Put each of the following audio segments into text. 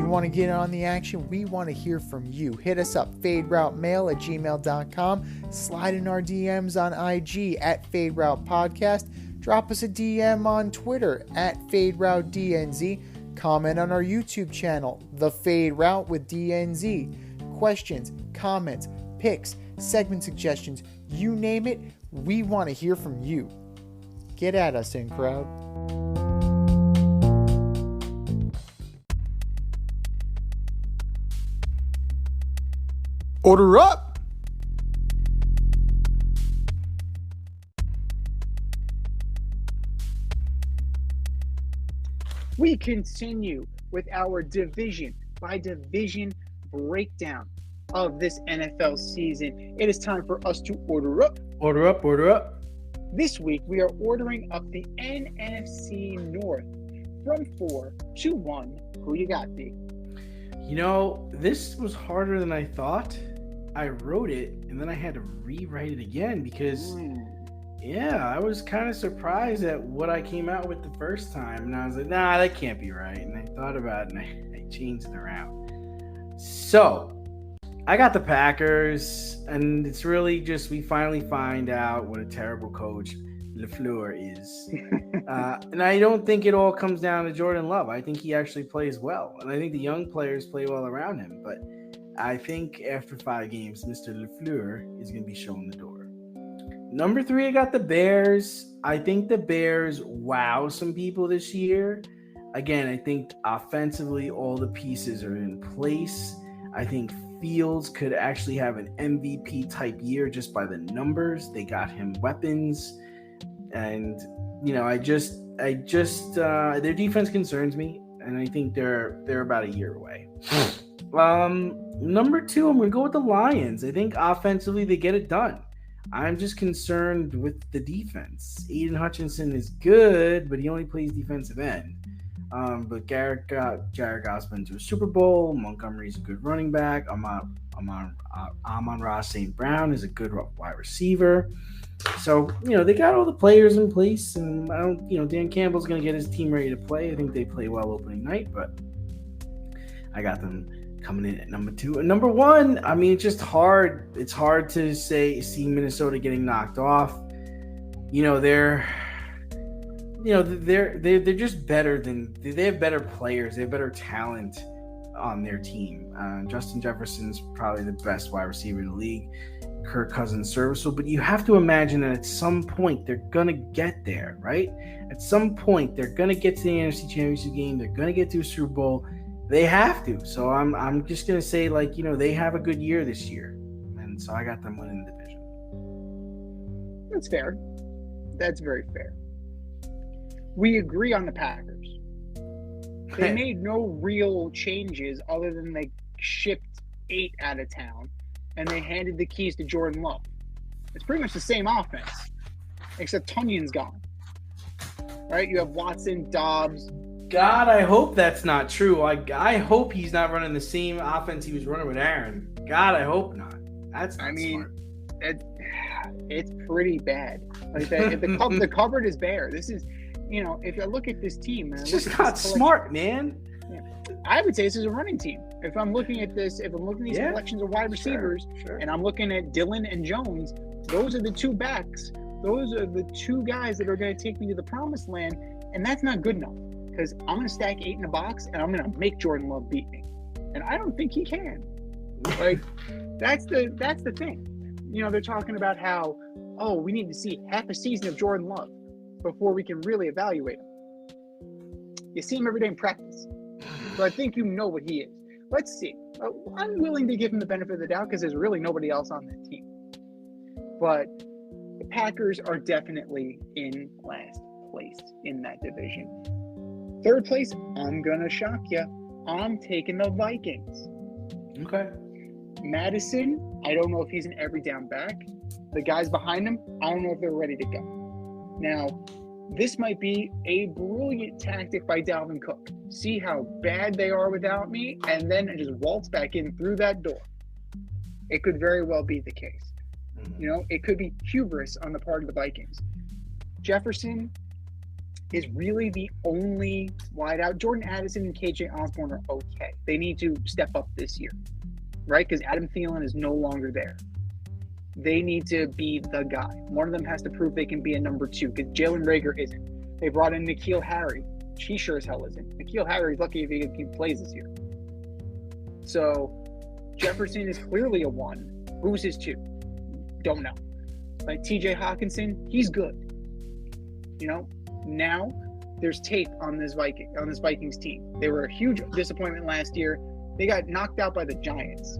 You want to get on the action? We want to hear from you. Hit us up, faderoutemail@gmail.com. Slide in our DMs on IG @FadeRoutePodcast. Drop us a DM on Twitter @FadeRouteDNZ. Comment on our YouTube channel, The Fade Route with DNZ. Questions, comments, picks, segment suggestions, you name it, we want to hear from you. Get at us, in crowd. Order up! We continue with our division by division breakdown of this NFL season. It is time for us to order up. Order up, order up. This week, we are ordering up the NFC North from 4 to 1. Who you got, D? You know, this was harder than I thought. I wrote it, and then I had to rewrite it again because, I was kind of surprised at what I came out with the first time. And I was like, nah, that can't be right. And I thought about it, and I changed it around. So, I got the Packers, and it's really just we finally find out what a terrible coach LaFleur is. And I don't think it all comes down to Jordan Love. I think he actually plays well, and I think the young players play well around him. But I think after 5 games, Mr. LaFleur is going to be showing the door. Number 3, I got the Bears. I think the Bears wow some people this year. Again, I think offensively all the pieces are in place. I think Fields could actually have an MVP type year just by the numbers. They got him weapons, and their defense concerns me, and I think they're about a year away. Number 2, I'm going to go with the Lions. I think offensively they get it done. I'm just concerned with the defense. Aiden Hutchinson is good, but he only plays defensive end. But Jared Goff's been to a Super Bowl. Montgomery's a good running back. Amon-Ra St. Brown is a good wide receiver. So, they got all the players in place, and Dan Campbell's going to get his team ready to play. I think they play well opening night, but I got them coming in at number 2. And number 1, I mean, it's just hard. It's hard to see Minnesota getting knocked off. They're just better they have better players. They have better talent on their team. Justin Jefferson's probably the best wide receiver in the league. Kirk Cousins serviceable, but you have to imagine that at some point they're gonna get there, right? At some point they're gonna get to the NFC Championship game. They're gonna get to a Super Bowl. They have to. So I'm just gonna say, they have a good year this year, and so I got them winning the division. That's fair. That's very fair. We agree on the Packers. They made no real changes other than they shipped 8 out of town and they handed the keys to Jordan Love. It's pretty much the same offense, except Tunyon's gone. Right? You have Watson, Dobbs. God, I hope that's not true. I hope he's not running the same offense he was running with Aaron. God, I hope not. That's not smart. It's pretty bad. Like that, the cupboard is bare. This is, if I look at this team, it's just not smart, man. Yeah, I would say this is a running team. If I'm looking at these collections of wide receivers, and I'm looking at Dillon and Jones, those are the 2 backs. Those are the 2 guys that are going to take me to the promised land, and that's not good enough. Because I'm going to stack 8 in a box, and I'm going to make Jordan Love beat me. And I don't think he can. That's the thing. They're talking about how, we need to see half a season of Jordan Love before we can really evaluate him. You see him every day in practice. So I think you know what he is. Let's see. I'm willing to give him the benefit of the doubt because there's really nobody else on that team. But the Packers are definitely in last place in that division. 3rd place, I'm going to shock you. I'm taking the Vikings. Okay. Madison, I don't know if he's an every down back. The guys behind him, I don't know if they're ready to go. Now, this might be a brilliant tactic by Dalvin Cook. See how bad they are without me, and then just waltz back in through that door. It could very well be the case. It could be hubris on the part of the Vikings. Jefferson, is really the only wideout. Jordan Addison and KJ Osborne are okay. They need to step up this year, right? Because Adam Thielen is no longer there. They need to be the guy. One of them has to prove they can be a number 2 because Jalen Reagor isn't. They brought in N'Keal Harry. He sure as hell isn't. N'Keal Harry's lucky if he plays this year. So Jefferson is clearly a 1. Who's his 2? Don't know. Like TJ Hawkinson, he's good. Now there's tape on this Vikings team. They were a huge disappointment last year. They got knocked out by the Giants.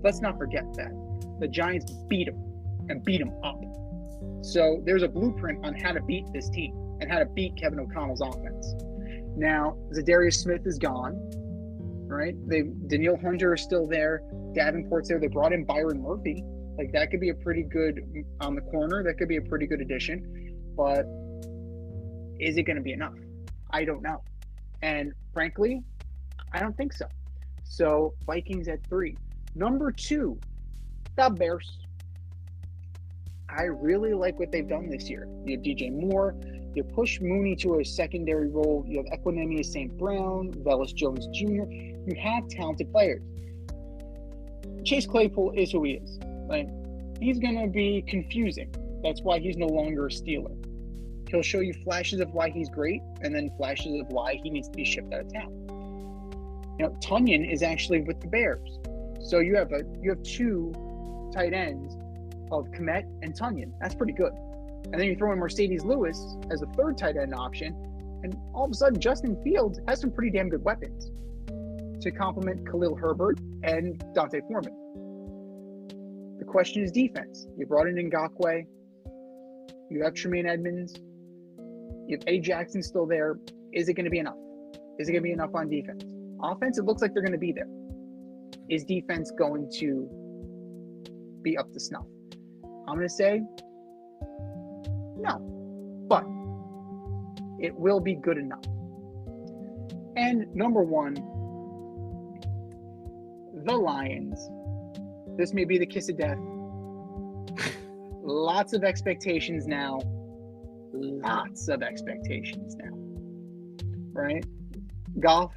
Let's not forget that. The Giants beat them and beat them up. So there's a blueprint on how to beat this team and how to beat Kevin O'Connell's offense. Now, Zadarius Smith is gone, right? Danielle Hunter is still there. Davenport's there. They brought in Byron Murphy. Like, that could be a pretty good on the corner. That could be a pretty good addition. But is it going to be enough? I don't know. And frankly, I don't think so. So Vikings at 3. Number 2, the Bears. I really like what they've done this year. You have DJ Moore. You push Mooney to a secondary role. You have Equanimeous St. Brown, Velus Jones Jr. You have talented players. Chase Claypool is who he is. Like, he's going to be confusing. That's why he's no longer a Steeler. He'll show you flashes of why he's great and then flashes of why he needs to be shipped out of town. Tunyon is actually with the Bears. So you have 2 tight ends of Kmet and Tunyon. That's pretty good. And then you throw in Mercedes Lewis as a 3rd tight end option, and all of a sudden Justin Fields has some pretty damn good weapons to complement Khalil Herbert and Dante Foreman. The question is defense. You brought in Ngakoue. You have Tremaine Edmonds. You have Eddie Jackson still there. Is it going to be enough? Is it going to be enough on defense? Offense, it looks like they're going to be there. Is defense going to be up to snuff? I'm going to say no, but it will be good enough. And number 1, the Lions. This may be the kiss of death. Lots of expectations now. Right? Goff,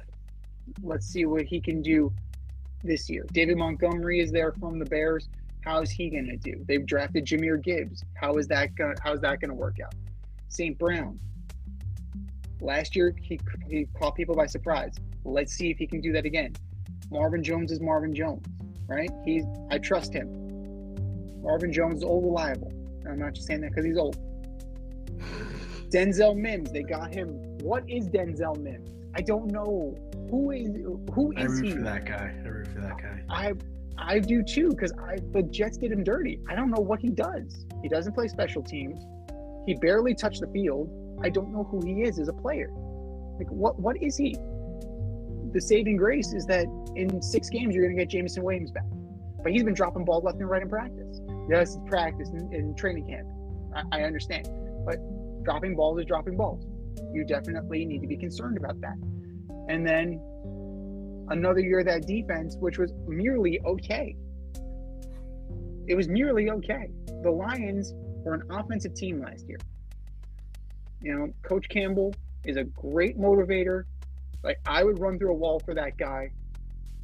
let's see what he can do this year. David Montgomery is there from the Bears. How is he going to do? They've drafted Jahmyr Gibbs. How's that going to work out? St. Brown. Last year, he caught people by surprise. Let's see if he can do that again. Marvin Jones is Marvin Jones, right? I trust him. Marvin Jones is old reliable. I'm not just saying that because he's old. Denzel Mims, they got him. What is Denzel Mims? I don't know. Who is he? I root for that guy. I do too, because the Jets did him dirty. I don't know what he does. He doesn't play special teams. He barely touched the field. I don't know who he is as a player. Like, what is he? The saving grace is that in 6 games you're going to get Jameson Williams back. But he's been dropping balls left and right in practice. Yes, practice in training camp. I understand. But dropping balls is dropping balls. You definitely need to be concerned about that. And then another year of that defense, which was merely okay. It was merely okay. The Lions were an offensive team last year. Coach Campbell is a great motivator. Like, I would run through a wall for that guy,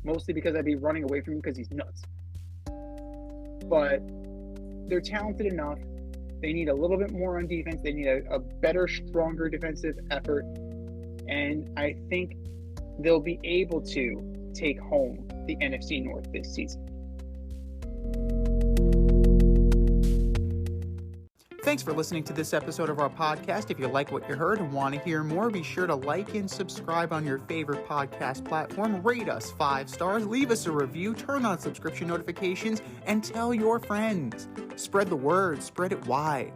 mostly because I'd be running away from him because he's nuts. But they're talented enough. They need a little bit more on defense. They need a better, stronger defensive effort. And I think they'll be able to take home the NFC North this season. Thanks for listening to this episode of our podcast. If you like what you heard and want to hear more, be sure to like and subscribe on your favorite podcast platform. Rate us 5 stars, leave us a review, turn on subscription notifications, and tell your friends. Spread the word, spread it wide.